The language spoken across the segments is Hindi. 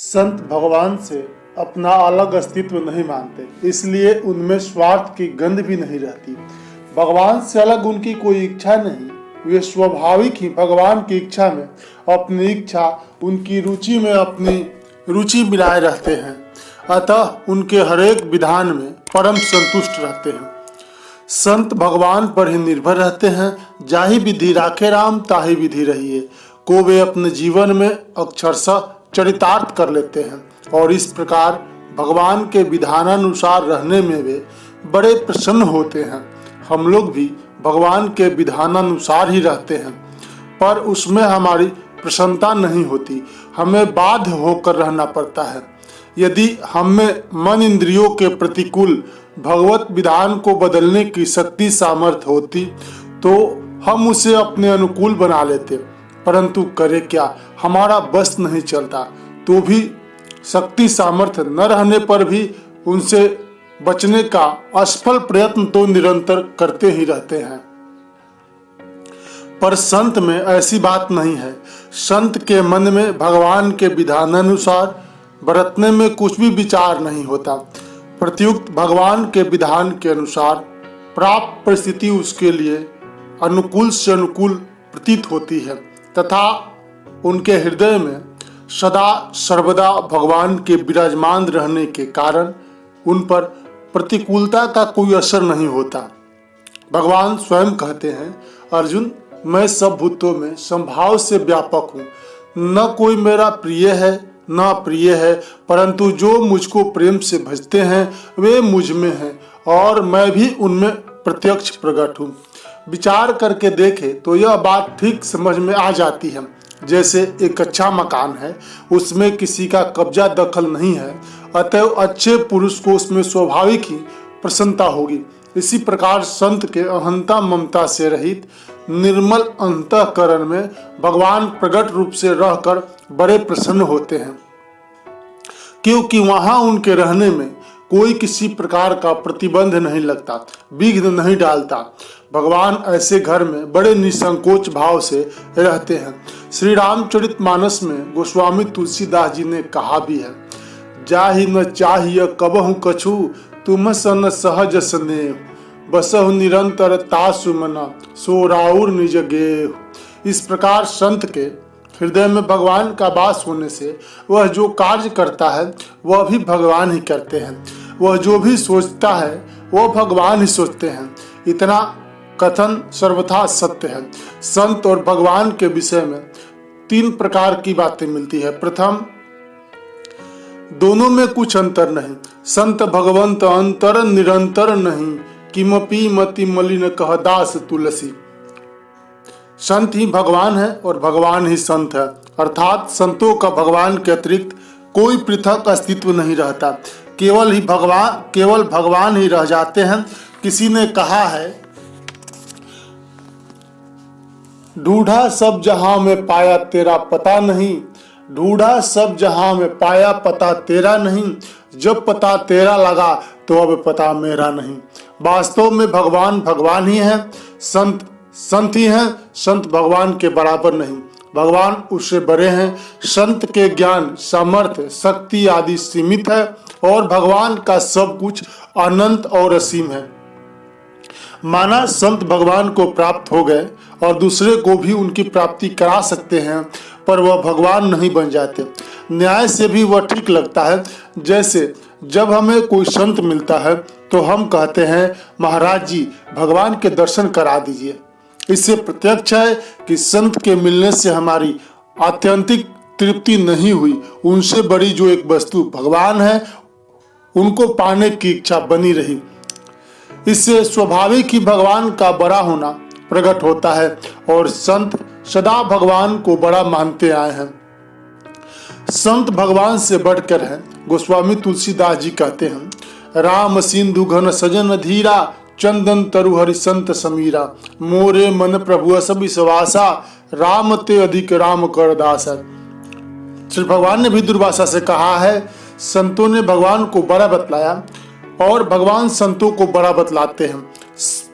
संत भगवान से अपना अलग अस्तित्व नहीं मानते, इसलिए उनमें स्वार्थ की गंध भी नहीं रहती। भगवान से अलग उनकी कोई इच्छा नहीं, वे स्वाभाविक ही भगवान की इच्छा में अपनी इच्छा, उनकी रुचि में अपनी रुचि मिलाए रहते हैं। अतः उनके हरेक विधान में परम संतुष्ट रहते हैं। संत भगवान पर ही निर्भर रहते हैं। जाहि विधि राखे राम ताहि विधि रहिए को वे अपने जीवन में अक्षरशः चरितार्थ कर लेते हैं और इस प्रकार भगवान के विधानानुसार रहने में वे बड़े प्रसन्न होते हैं। हम लोग भी भगवान के विधानानुसार ही रहते हैं, पर उसमें हमारी प्रसन्नता नहीं होती, हमें बाध्य होकर रहना पड़ता है। यदि हमें मन इंद्रियों के प्रतिकूल भगवत विधान को बदलने की शक्ति सामर्थ्य होती तो हम उसे अपने अनुकूल बना लेते, परंतु करे क्या, हमारा बस नहीं चलता। तो भी शक्ति सामर्थ्य न रहने पर भी उनसे बचने का असफल प्रयत्न तो निरंतर करते ही रहते हैं। पर संत में ऐसी बात नहीं है। संत के मन में भगवान के विधानानुसार बरतने में कुछ भी विचार नहीं होता। प्रत्युक्त भगवान के विधान के अनुसार प्राप्त परिस्थिति उसके लिए अनुकूल से अनुकूल प्रतीत होती है तथा उनके हृदय में सदा सर्वदा भगवान के विराजमान रहने के कारण उन पर प्रतिकूलता का कोई असर नहीं होता। भगवान स्वयं कहते हैं, अर्जुन मैं सब भूतों में संभाव से व्यापक हूँ, न कोई मेरा प्रिय है न अप्रिय है, परंतु जो मुझको प्रेम से भजते हैं वे मुझ में हैं और मैं भी उनमें प्रत्यक्ष प्रकट हूँ। विचार करके देखे तो यह बात ठीक समझ में आ जाती है। जैसे एक अच्छा मकान है, उसमें किसी का कब्जा दखल नहीं है, अतएव अच्छे पुरुष को उसमें स्वाभाविक ही प्रसन्नता होगी। इसी प्रकार संत के अहंता ममता से रहित निर्मल अंतःकरण में भगवान प्रकट रूप से रहकर बड़े प्रसन्न होते हैं, क्योंकि वहां उनके रहने में कोई किसी प्रकार का प्रतिबंध नहीं लगता, विघ्न नहीं डालता। भगवान ऐसे घर में बड़े निसंकोच भाव से रहते हैं। श्री रामचरितमानस में गोस्वामी तुलसीदास जी ने कहा भी है, जाहि न चाहिए कबहु कछु तुम सन सहज स्नेह बसहु निरंतर तासु मना सो राउर निज गेह। इस प्रकार संत के हृदय में भगवान का वास होने से वह जो कार्य करता है वह भी भगवान ही करते हैं, वह जो भी सोचता है वह भगवान ही सोचते हैं। इतना कथन सर्वथा सत्य है। संत और भगवान के विषय में तीन प्रकार की बातें मिलती है। प्रथम, दोनों में कुछ अंतर नहीं। संत भगवंत अंतर निरंतर नहीं, किमपि मति मलिन कह दास तुलसी। संत ही भगवान है और भगवान ही संत है, अर्थात संतों का भगवान के अतिरिक्त कोई पृथक अस्तित्व नहीं रहता, केवल भगवान ही रह जाते हैं। किसी ने कहा है, ढूंढा सब जहां में पाया तेरा पता नहीं, ढूंढा सब जहां में पाया पता तेरा नहीं, जब पता तेरा लगा तो अब पता मेरा नहीं। वास्तव में भगवान भगवान ही है, संत संत ही हैं। संत भगवान के बराबर नहीं, भगवान उससे बड़े हैं। संत के ज्ञान सामर्थ्य शक्ति आदि सीमित है और भगवान का सब कुछ अनंत और असीम है। माना संत भगवान को प्राप्त हो गए और दूसरे को भी उनकी प्राप्ति करा सकते हैं, पर वह भगवान नहीं बन जाते। न्याय से भी वह ठीक लगता है। जैसे जब हमें कोई संत मिलता है तो हम कहते हैं, महाराज जी भगवान के दर्शन करा दीजिए। इससे प्रत्यक्ष है कि संत के मिलने से हमारी आत्यंतिक तृप्ति नहीं हुई, उनसे बड़ी जो एक वस्तु भगवान है उनको पाने की इच्छा बनी रही। इससे स्वाभाविक ही भगवान का बड़ा होना प्रकट होता है और संत सदा भगवान को बड़ा मानते आए हैं। संत भगवान से बढ़कर हैं। गोस्वामी तुलसीदास जी कहते हैं, राम सिंधु घन सजन धीरा चंदन तरु हरि संत समीरा मोरे मन प्रभु सब विश्वासा राम ते अधिक राम कर दासा। श्री भगवान ने भी दुर्वासा से कहा है, संतों ने भगवान को बड़ा बतलाया और भगवान संतों को बड़ा बतलाते हैं,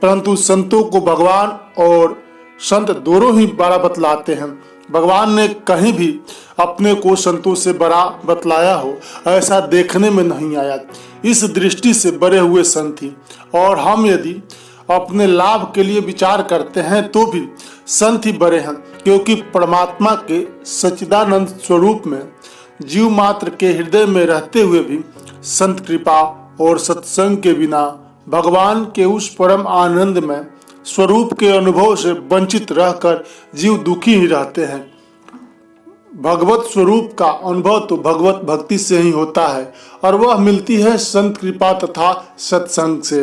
परंतु संतों को भगवान और संत दोनों ही बड़ा बतलाते हैं। भगवान ने कहीं भी अपने को संतों से बड़ा बतलाया हो, ऐसा देखने में नहीं आया। इस दृष्टि से बड़े हुए संत ही, और हम यदि अपने लाभ के लिए विचार करते हैं तो भी संत ही बड़े हैं, क्योंकि परमात्मा के सच्चिदानंद स्वरूप में जीव मात्र के हृदय में रहते हुए भी संत कृपा और सत्संग के बिना भगवान के उस परम आनंद में स्वरूप के अनुभव से वंचित रहकर जीव दुखी ही रहते हैं। भगवत स्वरूप का अनुभव तो भगवत भक्ति से ही होता है, और वह मिलती है संत कृपा तथा सत्संग से।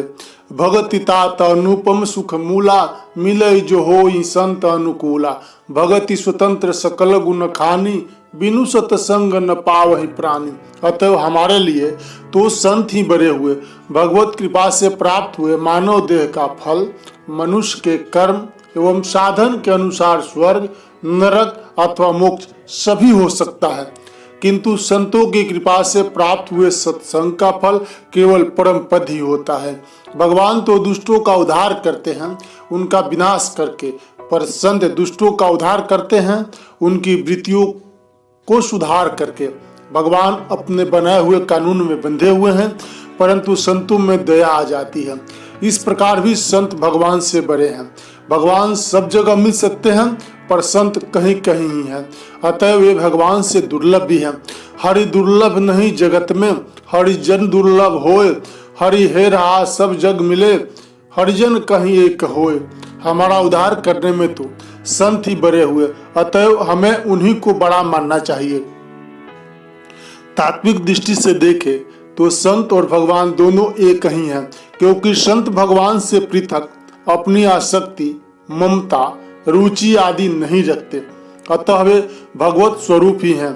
भगति तात अनुपम सुख मूला, मिले जो होई संत अनुकूला। भगति स्वतंत्र सकल गुण खानी, बिनु सत्संग न पावहि प्राणी। अतः हमारे लिए तो संत ही बड़े हुए, भगवत कृपा से प्राप्त हुए मानव देह का फल मनुष्य के कर्म एवं साधन के अनुसार स्वर्ग, नरक अथवा मोक्ष सभी हो सकता है, किंतु संतों की कृपा से प्राप्त हुए सत्संग का फल केवल परम पद ही होता है। भगवान तो दुष्टों का उद्धार करते हैं उनका विनाश करके, पर संत दुष्टों का उद्धार करते हैं उनकी वृत्तियों को सुधार करके। भगवान अपने बनाए हुए कानून में बंधे हुए हैं, परंतु संतों में दया आ जाती है। इस प्रकार भी संत भगवान से बड़े हैं। भगवान सब जगह मिल सकते हैं, पर संत कहीं कहीं ही हैं, अतः वे भगवान से दुर्लभ भी हैं। हरि दुर्लभ नहीं जगत में, हरिजन दुर्लभ होए। हरि हे रहा सब जग मिले, हरिजन कहीं एक होए। हमारा उद्धार करने में तो संत ही बड़े हुए, अतः हमें उन्हीं को बड़ा मानना चाहिए। तात्विक दृष्टि से देखें तो संत और भगवान दोनों एक ही हैं, क्योंकि संत भगवान से पृथक अपनी आसक्ति, ममता, रुचि आदि नहीं रखते, अतः वे भगवत स्वरूप ही हैं।